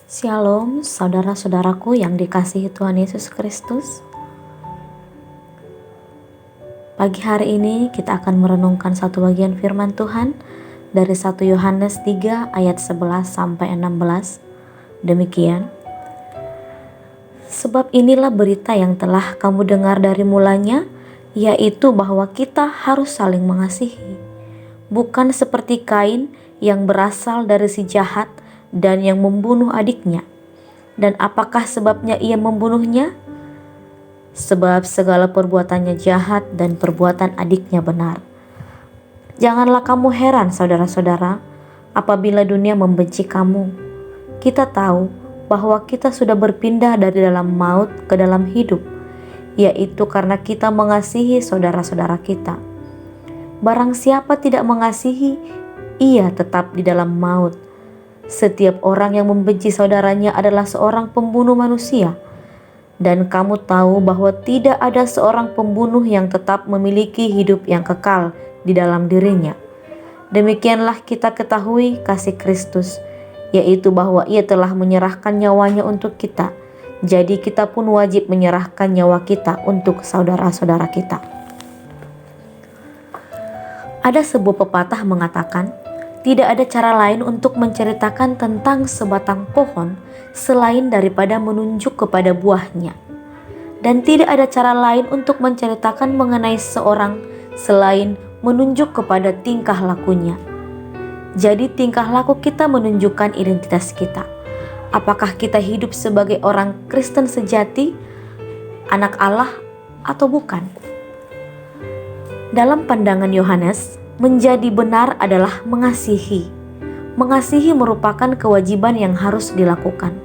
Shalom, saudara-saudaraku yang dikasihi Tuhan Yesus Kristus. Pagi hari ini kita akan merenungkan satu bagian firman Tuhan dari 1 Yohanes 3 ayat 11 sampai 16. Demikian. Sebab inilah berita yang telah kamu dengar dari mulanya, yaitu bahwa kita harus saling mengasihi. Bukan seperti Kain yang berasal dari si jahat dan yang membunuh adiknya. Dan apakah sebabnya ia membunuhnya? Sebab segala perbuatannya jahat dan perbuatan adiknya benar. Janganlah kamu heran, saudara-saudara, apabila dunia membenci kamu. Kita tahu bahwa kita sudah berpindah dari dalam maut ke dalam hidup, yaitu karena kita mengasihi saudara-saudara kita. Barang siapa tidak mengasihi, ia tetap di dalam maut. Setiap orang yang membenci saudaranya adalah seorang pembunuh manusia. Dan kamu tahu bahwa tidak ada seorang pembunuh yang tetap memiliki hidup yang kekal di dalam dirinya. Demikianlah kita ketahui kasih Kristus, yaitu bahwa ia telah menyerahkan nyawanya untuk kita. Jadi kita pun wajib menyerahkan nyawa kita untuk saudara-saudara kita. Ada sebuah pepatah mengatakan, tidak ada cara lain untuk menceritakan tentang sebatang pohon selain daripada menunjuk kepada buahnya. Dan tidak ada cara lain untuk menceritakan mengenai seorang selain menunjuk kepada tingkah lakunya. Jadi tingkah laku kita menunjukkan identitas kita. Apakah kita hidup sebagai orang Kristen sejati, anak Allah, atau bukan? Dalam pandangan Yohanes, menjadi benar adalah mengasihi. Mengasihi merupakan kewajiban yang harus dilakukan.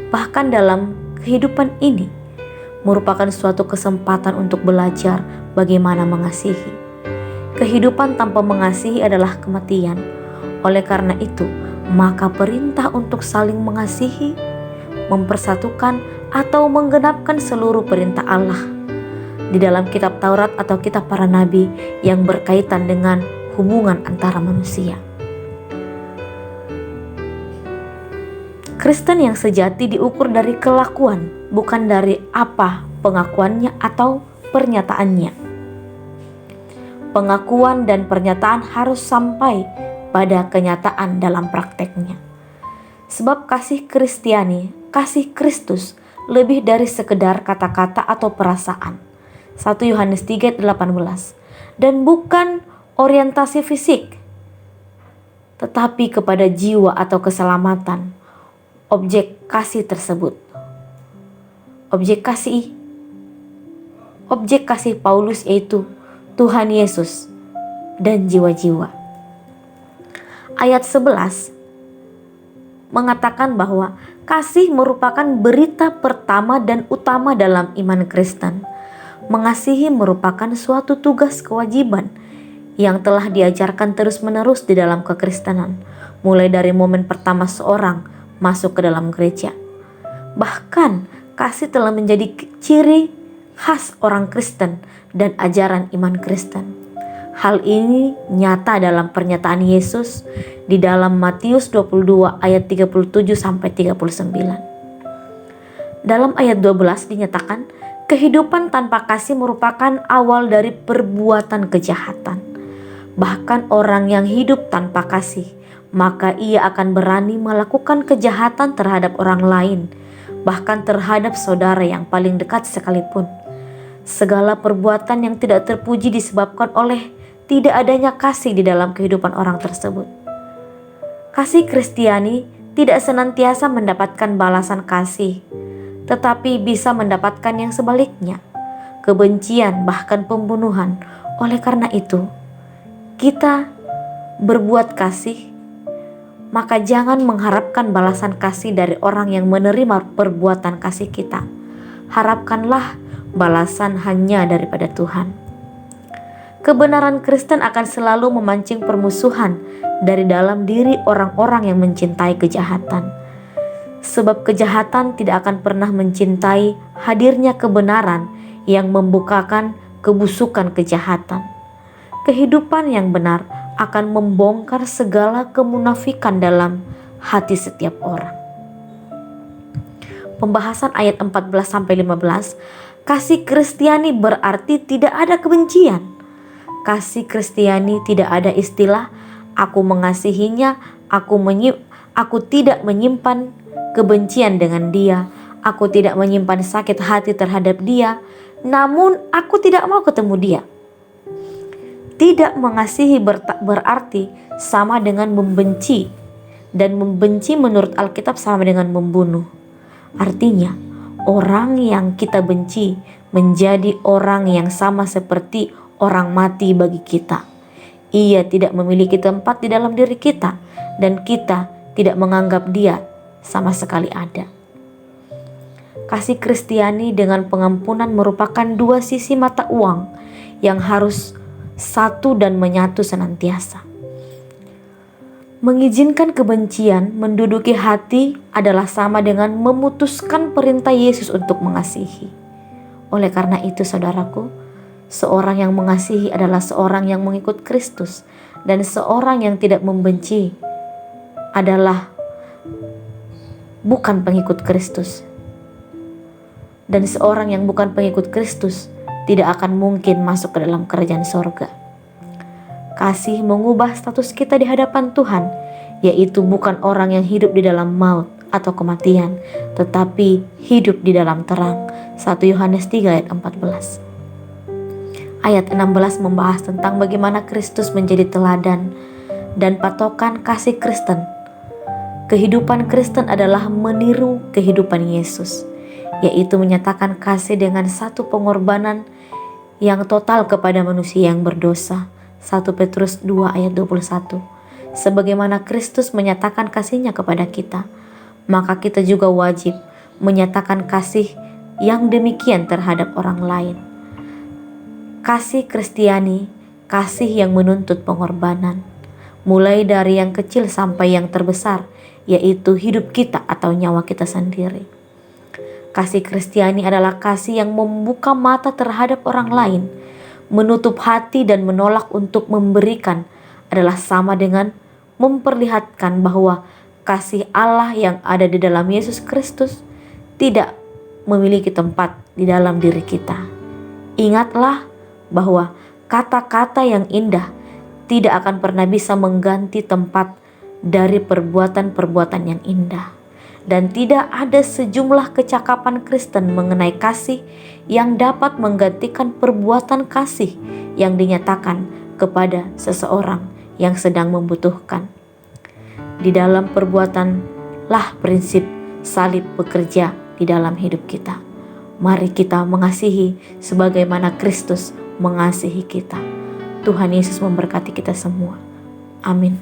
Bahkan dalam kehidupan ini, merupakan suatu kesempatan untuk belajar bagaimana mengasihi. Kehidupan tanpa mengasihi adalah kematian. Oleh karena itu, maka perintah untuk saling mengasihi, mempersatukan, atau menggenapkan seluruh perintah Allah di dalam kitab Taurat atau kitab para nabi yang berkaitan dengan hubungan antara manusia. Kristen yang sejati diukur dari kelakuan, bukan dari apa pengakuannya atau pernyataannya. Pengakuan dan pernyataan harus sampai pada kenyataan dalam prakteknya. Sebab kasih Kristiani, kasih Kristus lebih dari sekedar kata-kata atau perasaan. 1 Yohanes 3:18. Dan bukan orientasi fisik, tetapi kepada jiwa atau keselamatan objek kasih tersebut. Objek kasih Paulus yaitu Tuhan Yesus dan jiwa-jiwa. Ayat 11 mengatakan bahwa kasih merupakan berita pertama dan utama dalam iman Kristen. Mengasihi merupakan suatu tugas kewajiban yang telah diajarkan terus-menerus di dalam kekristenan, mulai dari momen pertama seorang masuk ke dalam gereja. Bahkan kasih telah menjadi ciri khas orang Kristen dan ajaran iman Kristen. Hal ini nyata dalam pernyataan Yesus di dalam Matius 22 ayat 37 sampai 39. Dalam ayat 12 dinyatakan, kehidupan tanpa kasih merupakan awal dari perbuatan kejahatan. Bahkan orang yang hidup tanpa kasih, maka ia akan berani melakukan kejahatan terhadap orang lain, bahkan terhadap saudara yang paling dekat sekalipun. Segala perbuatan yang tidak terpuji disebabkan oleh tidak adanya kasih di dalam kehidupan orang tersebut. Kasih Kristiani tidak senantiasa mendapatkan balasan kasih, tetapi bisa mendapatkan yang sebaliknya, kebencian bahkan pembunuhan. Oleh karena itu, kita berbuat kasih, maka jangan mengharapkan balasan kasih dari orang yang menerima perbuatan kasih kita. Harapkanlah balasan hanya daripada Tuhan. Kebenaran Kristen akan selalu memancing permusuhan dari dalam diri orang-orang yang mencintai kejahatan. Sebab kejahatan tidak akan pernah mencintai hadirnya kebenaran yang membukakan kebusukan kejahatan. Kehidupan yang benar akan membongkar segala kemunafikan dalam hati setiap orang. pembahasan ayat 14-15, kasih Kristiani berarti tidak ada kebencian. Kasih Kristiani tidak ada istilah aku mengasihinya, aku tidak menyimpan kebencian dengan dia, aku tidak menyimpan sakit hati terhadap dia, namun aku tidak mau ketemu dia. Tidak mengasihi berarti sama dengan membenci, dan membenci menurut Alkitab sama dengan membunuh. Artinya, orang yang kita benci menjadi orang yang sama seperti orang mati bagi kita. Ia tidak memiliki tempat di dalam diri kita, dan kita tidak menganggap dia sama sekali ada. Kasih Kristiani dengan pengampunan merupakan dua sisi mata uang yang harus satu dan menyatu senantiasa. Mengizinkan kebencian menduduki hati adalah sama dengan memutuskan perintah Yesus untuk mengasihi. Oleh karena itu, saudaraku, seorang yang mengasihi adalah seorang yang mengikut Kristus, dan seorang yang tidak membenci adalah bukan pengikut Kristus. Dan seorang yang bukan pengikut Kristus tidak akan mungkin masuk ke dalam kerajaan sorga. Kasih mengubah status kita di hadapan Tuhan, yaitu bukan orang yang hidup di dalam maut atau kematian, tetapi hidup di dalam terang. 1 Yohanes 3 ayat 14. Ayat 16 membahas tentang bagaimana Kristus menjadi teladan dan patokan kasih Kristen. Kehidupan Kristen adalah meniru kehidupan Yesus, yaitu menyatakan kasih dengan satu pengorbanan yang total kepada manusia yang berdosa. 1 Petrus 2 ayat 21. Sebagaimana Kristus menyatakan kasih-Nya kepada kita, maka kita juga wajib menyatakan kasih yang demikian terhadap orang lain. Kasih Kristiani, kasih yang menuntut pengorbanan, mulai dari yang kecil sampai yang terbesar, yaitu hidup kita atau nyawa kita sendiri. Kasih Kristiani adalah kasih yang membuka mata terhadap orang lain, menutup hati dan menolak untuk memberikan adalah sama dengan memperlihatkan bahwa kasih Allah yang ada di dalam Yesus Kristus tidak memiliki tempat di dalam diri kita. Ingatlah bahwa kata-kata yang indah tidak akan pernah bisa mengganti tempat dari perbuatan-perbuatan yang indah. Dan tidak ada sejumlah kecakapan Kristen mengenai kasih yang dapat menggantikan perbuatan kasih yang dinyatakan kepada seseorang yang sedang membutuhkan. Di dalam perbuatanlah prinsip salib bekerja di dalam hidup kita. Mari kita mengasihi sebagaimana Kristus mengasihi kita. Tuhan Yesus memberkati kita semua. Amin.